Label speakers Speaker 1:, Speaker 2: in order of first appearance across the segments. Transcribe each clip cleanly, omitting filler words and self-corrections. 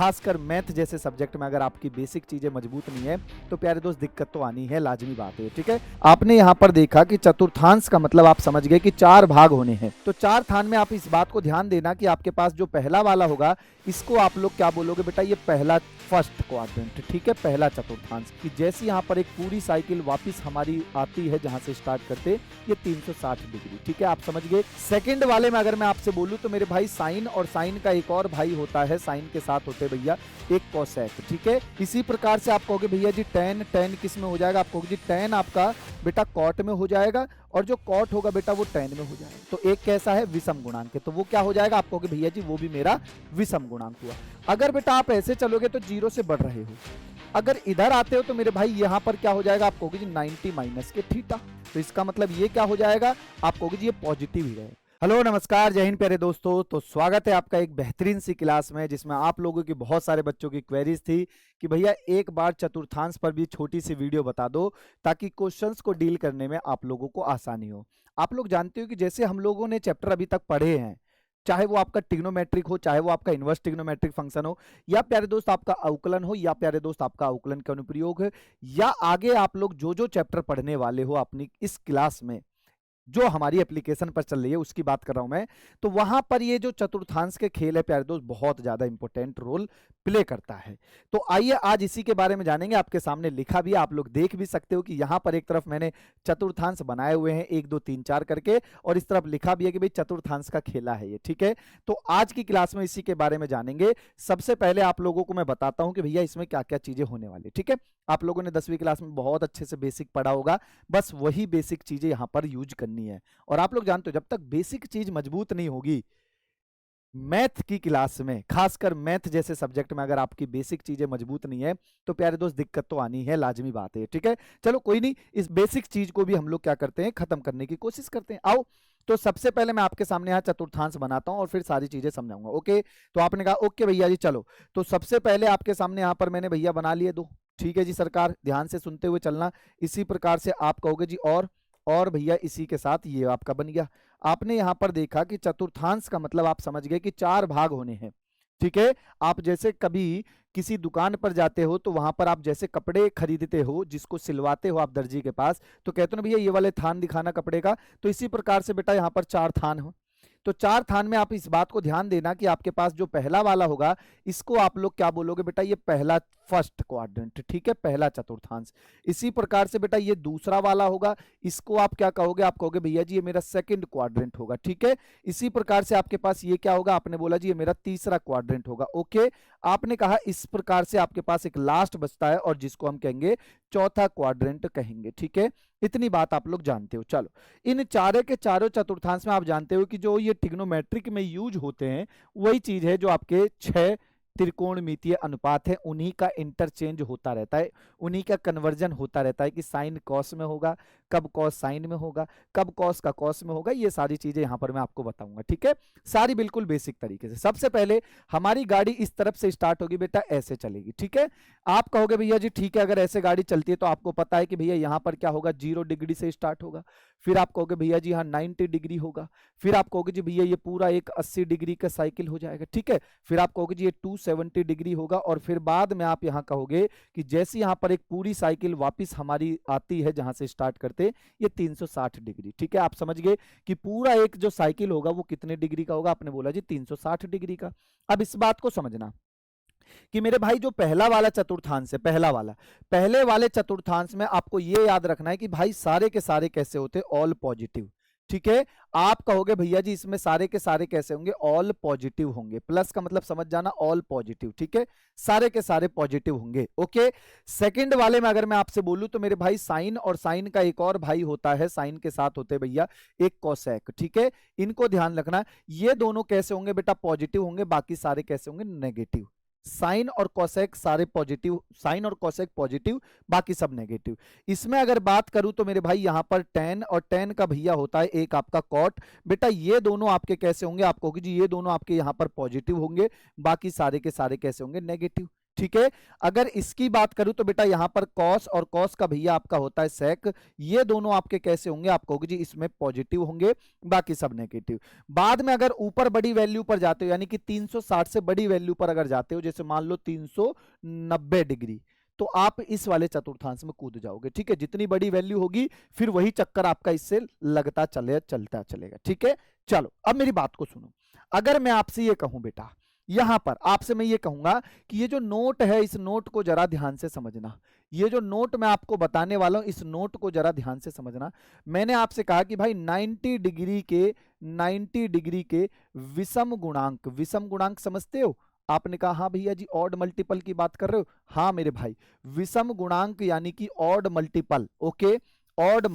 Speaker 1: खासकर मैथ जैसे सब्जेक्ट में अगर आपकी बेसिक चीजें मजबूत नहीं है तो प्यारे दोस्त दिक्कत तो आनी है, लाजमी बात है। ठीक है, आपने यहाँ पर देखा कि चतुर्थांश का मतलब आप समझ गए कि 4 भाग होने हैं। तो 4 थान में आप इस बात को ध्यान देना कि आपके पास जो पहला वाला होगा इसको आप लोग क्या बोलोगे बेटा, ये पहला फर्स्ट क्वाड्रेंट। ठीक है, पहला चतुर्थांश कि जैसे यहाँ पर एक पूरी साइकिल वापस हमारी आती है जहां से स्टार्ट करते ये 360 डिग्री। ठीक है, आप समझ गए। सेकंड वाले में अगर मैं आपसे बोलूं तो मेरे भाई साइन, और साइन का एक और भाई होता है, साइन के साथ होते भैया एक कोसेक। ठीक है, इसी प्रकार से आप कहोगे भैया जी टेन, टेन किस में हो जाएगा, आप कहोगे जी टेन आपका बेटा कॉट में हो जाएगा, और जो कॉट होगा बेटा वो टेन में हो जाएगा। तो एक कैसा है, विषम गुणांक है, तो वो क्या हो जाएगा, आप कहोगे भैया जी वो भी मेरा विषम गुणांक हुआ। अगर बेटा आप ऐसे चलोगे तो 0 से बढ़ रहे हो, अगर इधर आते हो तो मेरे भाई यहां पर क्या हो जाएगा, आप कहोगे जी 90 माइनस के थीटा। तो इसका मतलब ये क्या हो जाएगा, आप कहोगे जी ये पॉजिटिव ही रहेगा। हेलो नमस्कार, जय हिंद प्यारे दोस्तों। तो स्वागत है आपका एक बेहतरीन सी क्लास में जिसमें आप लोगों की बहुत सारे बच्चों की क्वेरीज थी कि भैया एक बार चतुर्थांश पर भी छोटी सी वीडियो बता दो ताकि क्वेश्चंस को डील करने में आप लोगों को आसानी हो। आप लोग जानते हो कि जैसे हम लोगों ने चैप्टर अभी तक पढ़े हैं, चाहे वो आपका ट्रिग्नोमेट्रिक हो, चाहे वो आपका इनवर्स ट्रिग्नोमेट्रिक फंक्शन हो, या प्यारे दोस्त आपका अवकलन हो, या प्यारे दोस्त आपका अवकलन का अनुप्रयोग है, या आगे आप लोग जो जो चैप्टर पढ़ने वाले हो अपनी इस क्लास में जो हमारी एप्लीकेशन पर चल रही है उसकी बात कर रहा हूं मैं, तो वहां पर ये जो चतुर्थांश के खेल है प्यारे दोस्त बहुत ज्यादा इंपॉर्टेंट रोल प्ले करता है। तो आइए आज इसी के बारे में जानेंगे। आपके सामने लिखा भी, आप लोग देख भी सकते हो कि यहां पर एक तरफ मैंने चतुर्थांश बनाए हुए हैं 1 2 3 4 करके, और इस तरफ लिखा भी है कि भाई चतुर्थांश का खेला है ये। ठीक है, तो आज की क्लास में इसी के बारे में जानेंगे। सबसे पहले आप लोगों को मैं बताता हूं कि भैया इसमें क्या क्या चीजें होने वाली। ठीक है, आप लोगों ने 10वीं क्लास में बहुत अच्छे से बेसिक पढ़ा होगा, बस वही बेसिक चीजें यहां पर यूज करनी है। और आप लोग जानते हो जब तक बेसिक चीज मजबूत नहीं होगी मैथ की क्लास में, खासकर मैथ जैसे सब्जेक्ट में अगर आपकी बेसिक चीजें मजबूत नहीं है तो प्यारे दोस्त दिक्कत तो आनी है, लाजमी बात है। ठीक है, चलो कोई नहीं, इस बेसिक चीज को भी हम लोग क्या करते हैं, खत्म करने की कोशिश करते हैं। आओ, तो सबसे पहले मैं आपके सामने यहाँ चतुर्थांश बनाता हूं और फिर सारी चीजें समझाऊंगा। ओके, तो आपने कहा ओके भैया जी चलो, तो सबसे पहले आपके सामने यहाँ पर मैंने भैया बना लिए 2। ठीक है जी सरकार, ध्यान से सुनते हुए चलना। इसी प्रकार से आप कहोगे जी और भैया इसी के साथ ये आपका बन गया। आपने यहां पर देखा कि चतुर्थांश का मतलब आप समझ गए कि 4 भाग होने हैं। ठीक है, आप जैसे कभी किसी दुकान पर जाते हो तो वहां पर आप जैसे कपड़े खरीदते हो, जिसको सिलवाते हो आप दर्जी के पास, तो कहते हो ना भैया ये वाले थान दिखाना कपड़े का, तो इसी प्रकार से बेटा यहाँ पर 4 थान हो। तो 4 थान में आप इस बात को ध्यान देना कि आपके पास जो पहला वाला होगा इसको आप लोग क्या बोलोगे बेटा, ये पहला फर्स्ट क्वाड्रेंट। ठीक है, पहला चतुर्थांश। इसी प्रकार से बेटा ये दूसरा वाला होगा, इसको आप क्या कहोगे, आप कहोगे भैया जी ये मेरा सेकंड क्वाड्रेंट होगा। ठीक है, इसी प्रकार से आपके पास ये क्या होगा, आपने बोला जी ये मेरा तीसरा क्वाड्रेंट होगा। ओके, आपने कहा इस प्रकार से आपके पास एक लास्ट बचता है और जिसको हम कहेंगे चौथा क्वाड्रेंट कहेंगे। ठीक है, इतनी बात आप लोग जानते हो। चलो, इन चारों के चारों चतुर्थांश में आप जानते हो कि जो ये ट्रिग्नोमेट्रिक में यूज होते हैं वही चीज है जो आपके 6 त्रिकोणमितीय अनुपात है, उन्हीं का इंटरचेंज होता रहता है, उन्हीं का कन्वर्जन होता रहता है कि साइन कॉस में होगा, कब कॉस साइन में होगा, कब कॉस का कॉस में होगा, ये सारी चीजें यहां पर मैं आपको बताऊंगा। ठीक है, सारी बिल्कुल बेसिक तरीके से। सबसे पहले हमारी गाड़ी इस तरफ से स्टार्ट होगी बेटा, ऐसे चलेगी। ठीक है, आप कहोगे भैया जी ठीक है, अगर ऐसे गाड़ी चलती है तो आपको पता है कि भैया यहां पर क्या होगा, 0 डिग्री से स्टार्ट होगा, फिर आप कहोगे भैया जी यहाँ 90 डिग्री होगा, फिर आप कहोगे जी भैया ये पूरा एक 80 डिग्री का साइकिल हो जाएगा। ठीक है, फिर आप कहोगे जी ये 270 डिग्री होगा, और फिर बाद में आप यहाँ कहोगे कि जैसे यहाँ पर एक पूरी साइकिल वापस हमारी आती है जहां से स्टार्ट करते ये 360 डिग्री। ठीक है, आप समझ गए कि पूरा एक जो साइकिल होगा वो कितने डिग्री का होगा, आपने बोला जी 360 डिग्री का। अब इस बात को समझना कि मेरे भाई जो पहला वाला चतुर्थांश है, पहले वाले चतुर्थांश में आपको ये याद रखना है कि भाई सारे के सारे कैसे होते, ऑल पॉजिटिव। ठीक है, आप कहोगे भैया जी इसमें सारे के सारे कैसे होंगे, ऑल पॉजिटिव होंगे। प्लस का मतलब समझ जाना, ऑल पॉजिटिव। ठीक है, सारे के सारे पॉजिटिव होंगे। ओके, सेकंड वाले में अगर मैं आपसे बोलूं तो मेरे भाई साइन, और साइन का एक और भाई होता है, साइन के साथ होते भैया एक कोसेक। ठीक है, इनको ध्यान रखना, ये दोनों कैसे होंगे बेटा, पॉजिटिव होंगे, बाकी सारे कैसे होंगे, नेगेटिव। साइन और कोसेक सारे पॉजिटिव, साइन और कोसेक पॉजिटिव, बाकी सब नेगेटिव। इसमें अगर बात करूं तो मेरे भाई यहां पर टेन, और टेन का भैया होता है एक आपका कॉट। बेटा ये दोनों आपके कैसे होंगे, आप कहोगे जी ये दोनों आपके यहां पर पॉजिटिव होंगे, बाकी सारे के सारे कैसे होंगे, नेगेटिव। ठीक है। अगर इसकी बात करूं तो बेटा यहां पर कॉस और कॉस का भैया आपका होता है सेक, ये दोनों आपके कैसे होंगे, आप कहोगे जी इसमें पॉजिटिव होंगे, बाकी सब नेगेटिव। बाद में अगर ऊपर बड़ी वैल्यू पर जाते हो, यानी कि 360 से बड़ी वैल्यू पर अगर जाते हो, जैसे मान लो 390 डिग्री, तो आप इस वाले चतुर्थांश में कूद जाओगे। ठीक है, जितनी बड़ी वैल्यू होगी फिर वही चक्कर आपका इससे लगता चलता चलेगा। ठीक है, चलो अब मेरी बात को सुनो। अगर मैं आपसे ये कहूं बेटा, यहां पर आपसे मैं ये कहूंगा कि ये जो नोट है, इस नोट को जरा ध्यान से समझना। ये जो नोट मैं आपको बताने वाला हूं, इस नोट को जरा ध्यान से समझना। मैंने आपसे कहा कि भाई 90 डिग्री के विषम गुणांक समझते हो? आपने कहा हाँ भैया जी, ऑड मल्टीपल की बात कर रहे हो। हाँ मेरे भाई, विषम गुणांक यानी कि odd multiple. Okay, odd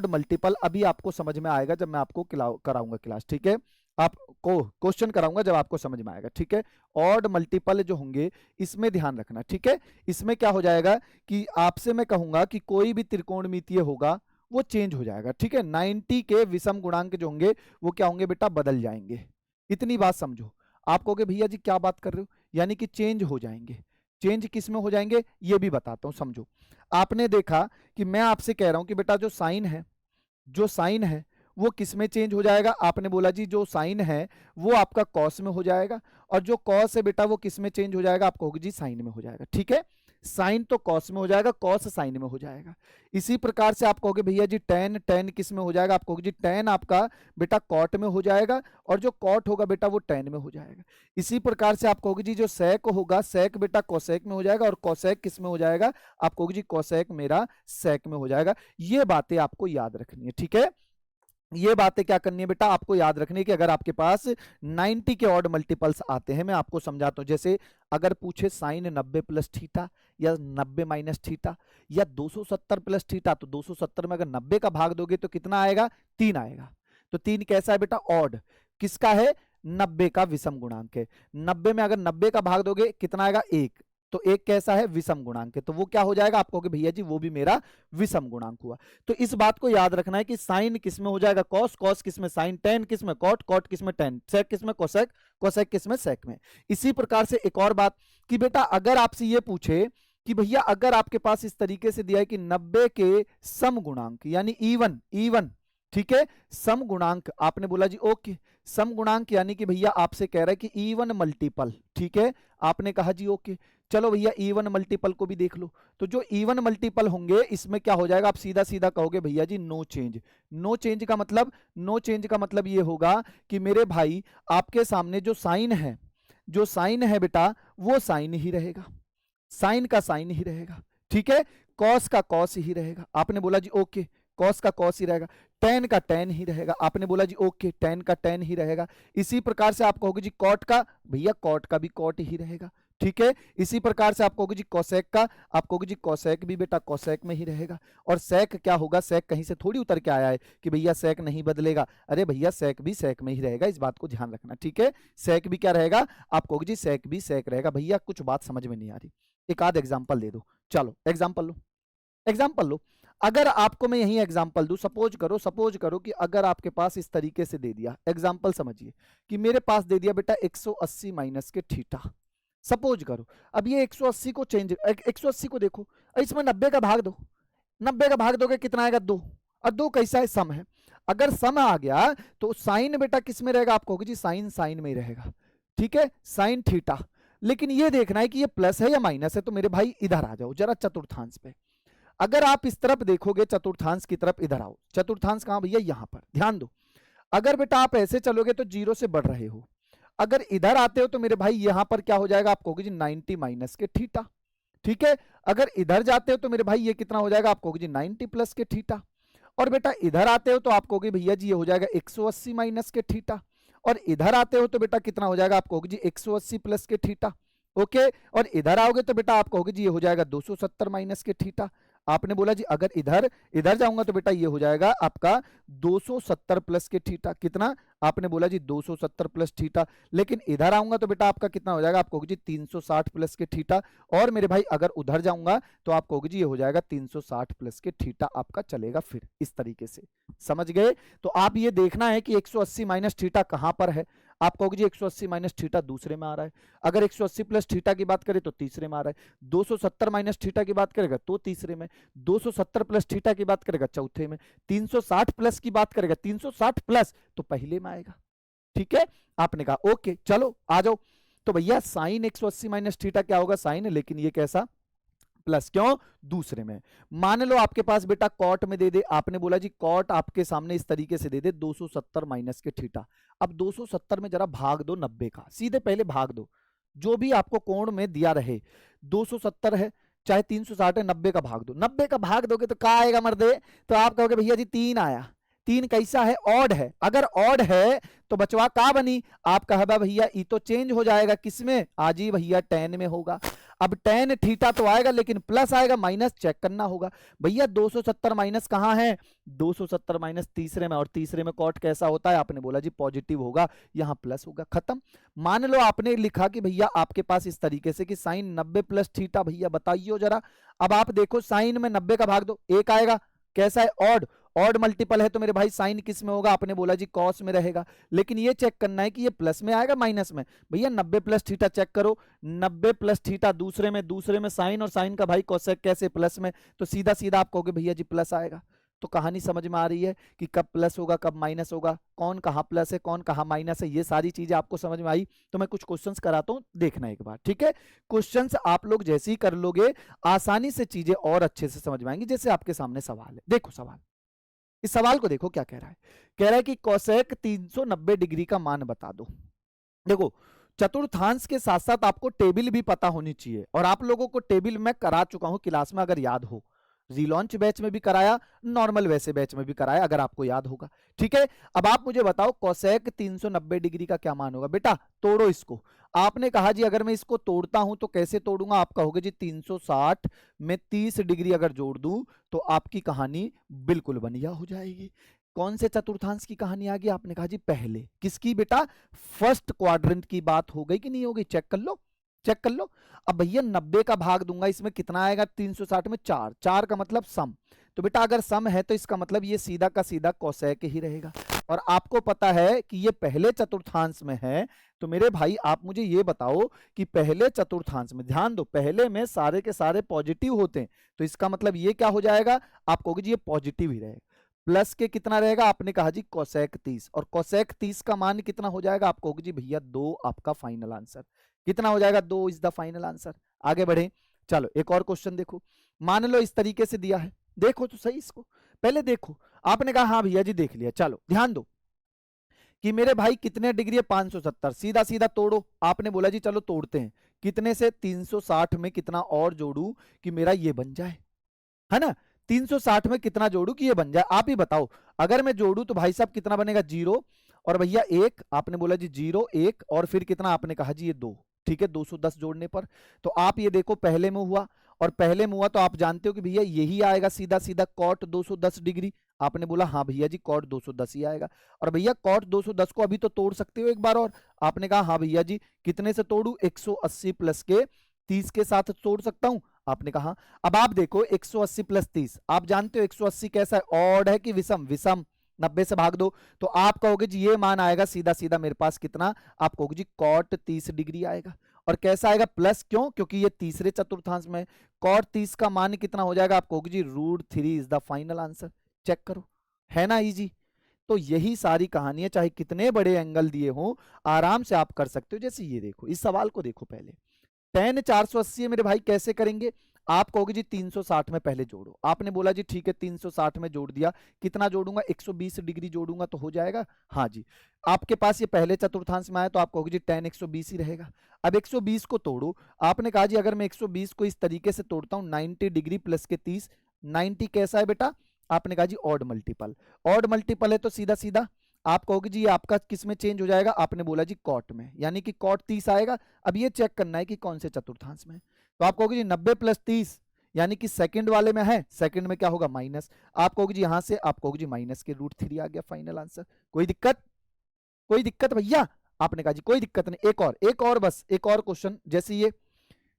Speaker 1: multiple अभी आपको समझ में आएगा जब मैं आपको कराऊंगा क्लास। ठीक है, आपको क्वेश्चन कराऊंगा जब आपको समझ में आएगा। ठीक है, ऑड मल्टीपल जो होंगे इसमें ध्यान रखना। ठीक है, इसमें क्या हो जाएगा कि आपसे मैं कहूंगा कि कोई भी त्रिकोणमितीय होगा वो चेंज हो जाएगा। ठीक है, 90 के विषम गुणांक जो होंगे वो क्या होंगे बेटा, बदल जाएंगे। इतनी बात समझो। आप कहोगे भैया जी क्या बात कर रहे हो, यानी कि चेंज हो जाएंगे। चेंज किस में हो जाएंगे ये भी बताता हूं, समझो। आपने देखा कि मैं आपसे कह रहा हूं कि बेटा जो साइन है वो किस में चेंज हो जाएगा। आपने बोला जी जो साइन है वो आपका कॉस में हो जाएगा, और जो कॉस है बेटा वो किस में चेंज हो जाएगा, आप कहोगे जी साइन में हो जाएगा। ठीक है, साइन तो कॉस में हो जाएगा, कॉस साइन में हो जाएगा। इसी प्रकार से आप कहोगे भैया जी टेन किस में हो जाएगा, आप कहोगे जी टेन आपका बेटा कॉट में हो जाएगा, और जो कॉट होगा बेटा वो टेन में हो जाएगा। इसी प्रकार से आप कहोगे जी जो सेक होगा, सेक बेटा कोसेक में हो जाएगा, और कोसेक किस में हो जाएगा, आप कहोगे जी कोसेक मेरा सेक में हो जाएगा। ये बातें आपको याद रखनी है। ठीक है, ये बातें क्या करनी है बेटा, आपको याद रखनी है कि अगर आपके पास 90 के ऑड मल्टीपल्स आते हैं, मैं आपको समझाता हूं। जैसे अगर पूछे साइन 90 प्लस थीटा या 90 माइनस थीटा या 270 प्लस थीटा, तो 270 में अगर 90 का भाग दोगे तो कितना आएगा, 3 आएगा। तो 3 कैसा है बेटा, ऑड। किसका है, 90 का विषम गुणांक है। 90 में अगर 90 का भाग दोगे कितना आएगा, 1। तो एक कैसा है, विषम गुणांक है, तो वो क्या हो जाएगा, आप कहोगे भैया जी वो भी मेरा विषम गुणांक हुआ। तो इस बात को याद रखना है कि साइन किस में हो जाएगा, कॉस, कॉस किस में साइन, टेन किस में कॉट, कॉट किस में टेन, सेक किस में कोसेक, कोसेक किस में सेक में। इसी प्रकार से एक और बात कि बेटा अगर आपसे ये पूछे कि भैया अगर आपके पास इस तरीके से दिया है कि 90 के सम गुणांक यानी इवन, ठीक है, सम गुणांक, आपने बोला जी ओके, सम गुणांक यानी कि भैया आपसे कह रहा है कि इवन मल्टीपल। ठीक है, आपने कहा जी ओके, चलो भैया इवन मल्टीपल को भी देख लो। तो जो इवन मल्टीपल होंगे इसमें क्या हो जाएगा, आप सीधा सीधा कहोगे भैया जी नो चेंज। नो चेंज का मतलब ये होगा कि मेरे भाई आपके सामने जो साइन है बेटा वो साइन ही रहेगा, साइन का साइन ही रहेगा। ठीक है, कॉस का कॉस ही रहेगा, आपने बोला जी ओके, कॉस का कॉस ही रहेगा। टेन का टेन ही रहेगा, आपने बोला जी ओके, टेन का टेन ही रहेगा। इसी प्रकार से आप कहोगे जी कॉट का, भैया कॉट का भी कॉट ही रहेगा। ठीक है, इसी प्रकार से आप कहोगे जी कोसेक का, आप कहोगे जी कोसेक भी बेटा कोसेक में ही रहेगा। और सेक क्या होगा, सेक कहीं से थोड़ी उतर के आया है कि भैया सेक नहीं बदलेगा, अरे भैया सेक भी सेक में ही रहेगा, इस बात को ध्यान रखना। ठीक है, सेक भी क्या रहेगा, आप कहोगे जी सेक भी सेक रहेगा। भैया कुछ बात समझ में नहीं आ रही, एक आध एग्जाम्पल दे दो। चलो एग्जाम्पल लो। अगर आपको मैं यही एग्जाम्पल दूं, सपोज करो कि अगर आपके पास इस तरीके से दे दिया एग्जाम्पल, समझिए कि मेरे पास दे दिया बेटा 180 माइनस के थीटा, सपोज करो। अब ये 180 को 180 को देखो, इसमें 90 का भाग दो, 90 का भाग दोगे कितना आएगा, 2, और 2 कैसा है, सम है। अगर सम आ गया तो साइन बेटा किस में रहेगा, आप कहोगे जी साइन साइन में ही रहेगा। ठीक है, साइन थीटा। लेकिन ये देखना है कि ये प्लस है या माइनस है, तो मेरे भाई इधर आ जाओ जरा चतुर्थांश पे। अगर आप इस तरफ देखोगे चतुर्थांश की तरफ, इधर आओ। चतुर्थांश कहां भैया, यहां पर ध्यान दो। अगर बेटा आप ऐसे चलोगे तो 0 से बढ़ रहे हो, अगर इधर आते हो तो मेरे भाई यहां पर क्या हो जाएगा, आप कहोगे जी 90 माइनस के थीटा। ठीक है, अगर इधर जाते हो तो मेरे भाई ये कितना हो जाएगा, आप कहोगे जी 90 प्लस के थीटा। और बेटा इधर आते हो तो आप कहोगे भैया जी ये हो जाएगा 180 माइनस के थीटा। और इधर आते हो तो बेटा कितना हो जाएगा, आप कहोगे जी 180 प्लस के थीटा। ओके, और इधर आओगे तो बेटा आप कहोगे जी ये हो जाएगा 270 माइनस के थीटा। आपने बोला जी अगर इधर जाऊंगा तो बेटा ये हो जाएगा आपका 270 प्लस के थीटा। कितना, आपने बोला जी 270 प्लस थीटा। लेकिन इधर आऊंगा तो बेटा आपका कितना हो जाएगा, आप कहोगे जी 360 प्लस के थीटा। और मेरे भाई अगर उधर जाऊंगा तो आप कहोगे जी ये हो जाएगा 360 प्लस के थीटा आपका चलेगा। फिर इस तरीके से समझ गए। तो आप ये देखना है कि 180 माइनस थीटा कहां पर है। आप कहोगे जी 180 माइनस थीटा दूसरे में आ रहा है, अगर 180 प्लस थीटा की बात करें तो तीसरे में आ रहा है, 270 माइनस थीटा की बात करेगा तो तीसरे में, 270 प्लस थीटा की बात करेगा चौथे में, 360 प्लस की बात करेगा 360 प्लस तो पहले में आएगा। ठीक है, आपने कहा ओके चलो आ जाओ। तो भैया साइन 180 माइनस थीटा क्या होगा साइन, लेकिन ये कैसा प्लस, क्यों दूसरे में। मान लो आपके पास बेटा कॉट में दे दे, आपने बोला जी कॉट आपके सामने इस तरीके से दे दे 270 माइनस के थीटा। अब 270 में जरा भाग दो 90 का, सीधे पहले भाग दो जो भी आपको कोण में दिया रहे, 270 है चाहे 360 है, 90 का भाग दो, 90 का भाग दोगे तो क्या आएगा मर्दे, तो आप कहोगे भैया जी 3 आया। 3 कैसा है, ऑड है, अगर ऑड है तो बचवा का बनी, आप कहा भैया ये तो चेंज हो जाएगा किसमें, आजी भैया टेन में होगा। अब टेन थीटा तो आएगा लेकिन प्लस आएगा, माइनस चेक करना होगा भैया। 270 माइनस कहां है, 270 माइनस तीसरे में, और तीसरे में कॉट कैसा होता है, आपने बोला जी पॉजिटिव होगा, यहां प्लस होगा, खत्म। मान लो आपने लिखा कि भैया आपके पास इस तरीके से कि साइन 90 प्लस थीटा, भैया बताइए जरा। अब आप देखो साइन में 90 का भाग दो, एक आएगा, कैसा है ऑड, ऑड मल्टीपल है तो मेरे भाई साइन किस में होगा, आपने बोला जी कॉस में रहेगा, लेकिन ये चेक करना है कि ये प्लस में आएगा माइनस में। भैया 90 प्लस थीटा चेक करो, 90 प्लस थीटा दूसरे में, दूसरे में साइन, और साइन का भाई कोसेक कैसे प्लस में, तो सीधा सीधा आप कहोगे भैया जी प्लस आएगा। तो कहानी समझ में आ रही है कि कब प्लस होगा कब माइनस होगा, कौन कहाँ प्लस है कौन कहाँ माइनस है, ये सारी चीजें आपको समझ में आई। तो मैं कुछ क्वेश्चंस कराता हूं, देखना एक बार, ठीक है। क्वेश्चंस आप लोग जैसे ही कर लोगे आसानी से चीजें और अच्छे से समझ में आएंगी। जैसे आपके सामने सवाल है, देखो सवाल, इस सवाल को देखो क्या कह रहा है, कह रहा है कि कोसेक 390 डिग्री का मान बता दो। देखो चतुर्थांश के साथ साथ आपको टेबल भी पता होनी चाहिए, और आप लोगों को टेबल मैं करा चुका हूं क्लास में, अगर याद हो, रीलॉन्च बैच में भी कराया, नॉर्मल वैसे बैच में भी कराया, अगर आपको याद होगा। ठीक है, अब आप मुझे बताओ कोसेक 390 डिग्री का क्या मान होगा। बेटा तोड़ो इसको, आपने कहा जी अगर मैं इसको तोड़ता हूं तो कैसे तोड़ूंगा, आप कहोगे जी 360 में 30 डिग्री अगर जोड़ दूं तो आपकी कहानी बिल्कुल बढ़िया हो जाएगी। कौन से चतुर्थांश की कहानी आ गई, आपने कहा जी पहले, किसकी बेटा, फर्स्ट क्वाड्रेंट की बात हो गई कि नहीं हो गई, चेक कर लो, चेक कर लो। अब भैया 90 का भाग दूंगा, इसमें कितना आएगा, 360 में 4, 4 का मतलब सम, तो बेटा अगर सम है तो इसका मतलब ये सीधा का सीधा कोसेक ही रहेगा। और आपको पता है कि ये पहले चतुर्थांश में है, तो मेरे भाई आप मुझे ये बताओ कि पहले चतुर्थांश में, ध्यान दो पहले में सारे के सारे पॉजिटिव होते हैं, तो इसका मतलब ये क्या हो जाएगा, आप कहोगे जी ये पॉजिटिव ही रहेगा। प्लस के कितना रहेगा, आपने कहा जी कोसेक 30, और कोसेक 30 का मान कितना हो जाएगा, आप कहोगे जी भैया 2 आपका फाइनल आंसर, कितना हो जाएगा, 2 इज द फाइनल आंसर। आगे बढ़े, चलो एक और क्वेश्चन देखो, मान लो इस तरीके से दिया है, देखो तो सही इसको, पहले देखो, आपने कहा हाँ भैया जी देख लिया, चलो ध्यान दो कि मेरे भाई कितने डिग्री है, 570, सीधा सीधा तोड़ो, आपने बोला जी चलो तोड़ते हैं, कितने से, 360 में कितना और जोड़ू कि मेरा ये बन जाए, है ना, 360 में कितना जोड़ू कि ये बन जाए, आप ही बताओ। अगर मैं जोड़ू तो भाई साहब कितना बनेगा, 0, और भैया 1, आपने बोला जी 0 1, और फिर कितना, आपने कहा जी ये 2, ठीक है, 210 जोड़ने पर। तो आप ये देखो पहले में हुआ, और पहले में हुआ तो आप जानते हो कि भैया यही आएगा सीधा सीधा कॉट 210 डिग्री, आपने बोला हाँ भैया जी कॉट 210 ही आएगा। और भैया कॉट 210 को अभी तो तोड़ सकते हो एक बार, और आपने कहा हाँ भैया जी कितने से तोड़ू, 180 प्लस के 30 के साथ तोड़ सकता हूं, आपने कहा। अब आप देखो 180 प्लस 30, आप जानते हो 180 कैसा है, ऑड है कि विषम, विषम, 90 से भाग दो, तो आप कहोगे जी ये मान आएगा सीधा सीधा मेरे पास कितना, आप कहोगे जी कॉट 30 डिग्री आएगा। और कैसा आएगा, प्लस, क्यों, क्योंकि ये तीसरे चतुर्थांश में, कॉट 30 का मान कितना हो जाएगा, आप कहोगे जी √3 is the final answer. Check करो, है ना इजी। तो यही सारी कहानी है, चाहे कितने बड़े एंगल दिए हो आराम से आप कर सकते हो। जैसे ये देखो, इस सवाल को देखो, पहले tan 480 है मेरे भाई, कैसे करेंगे, आप कहोगे जी 360 में पहले जोड़ो, आपने बोला जी ठीक है 360 में जोड़ दिया, कितना जोड़ूंगा, 120 डिग्री जोड़ूंगा तो हो जाएगा, हाँ जी। आपके पास ये पहले चतुर्थांश में आया तो आप कहोगे जी tan 120 ही रहेगा। अब 120 को तोड़ो, आपने कहा जी अगर मैं 120 को इस तरीके से तोड़ता हूं, 90 डिग्री प्लस के 30, 90 कैसा है बेटा, आपने कहा जी ऑड मल्टीपल, ऑड मल्टीपल है तो सीधा सीधा आप कहोगे जी ये आपका किस में चेंज हो जाएगा, आपने बोला जी कॉट में, यानी कि कॉट 30 आएगा। अब ये चेक करना है कि कौन से चतुर्थांश में, तो आप कहोगे जी 90 प्लस 30 यानी कि सेकंड वाले में है, सेकंड में क्या होगा, माइनस, आप कहोगे जी यहां से, आप कहोगे जी माइनस के √3 आ गया फाइनल आंसर। कोई दिक्कत, कोई दिक्कत भैया, आपने कहा जी कोई दिक्कत नहीं। एक और बस एक और क्वेश्चन, जैसे ये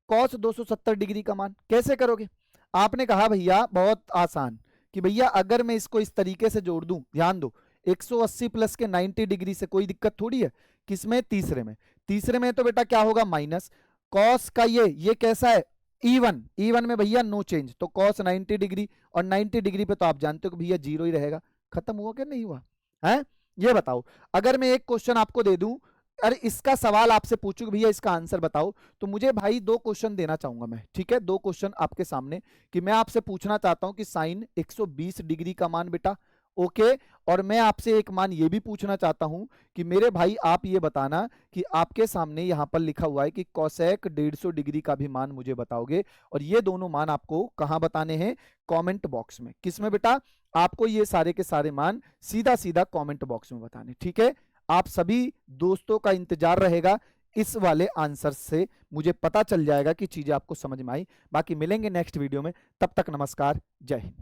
Speaker 1: कॉस 270 डिग्री का मान कैसे करोगे, आपने कहा भैया बहुत आसान, कि भैया अगर मैं इसको इस तरीके से जोड़ दूं, ध्यान दो 180 प्लस के 90 डिग्री से, कोई दिक्कत थोड़ी है, किसमें, तीसरे में। तीसरे में तो बेटा क्या होगा, माइनस कॉस का ये कैसा है, इवन, इवन में भैया नो चेंज, तो कॉस 90 डिग्री, और 90 डिग्री पे तो आप जानते हो कि भैया जीरो ही रहेगा। खत्म हुआ क्या, नहीं हुआ है? ये बताओ, अगर मैं एक क्वेश्चन आपको दे दूं, अरे इसका सवाल आपसे पूछूं कि भैया इसका आंसर बताओ, तो मुझे भाई दो क्वेश्चन देना चाहूंगा मैं, ठीक है, दो क्वेश्चन आपके सामने, कि मैं आपसे पूछना चाहता हूं कि साइन 120 डिग्री का मान बेटा, ओके, और मैं आपसे एक मान ये भी पूछना चाहता हूं कि मेरे भाई आप ये बताना कि आपके सामने यहां पर लिखा हुआ है कि कोसेक 150 डिग्री का भी मान मुझे बताओगे, और ये दोनों मान आपको कहां बताने हैं, कमेंट बॉक्स में। किसमें बेटा, आपको ये सारे के सारे मान सीधा सीधा कमेंट बॉक्स में बताने, ठीक है। आप सभी दोस्तों का इंतजार रहेगा इस वाले आंसर से, मुझे पता चल जाएगा कि चीजें आपको समझ में आई। बाकी मिलेंगे नेक्स्ट वीडियो में, तब तक नमस्कार, जय हिंद।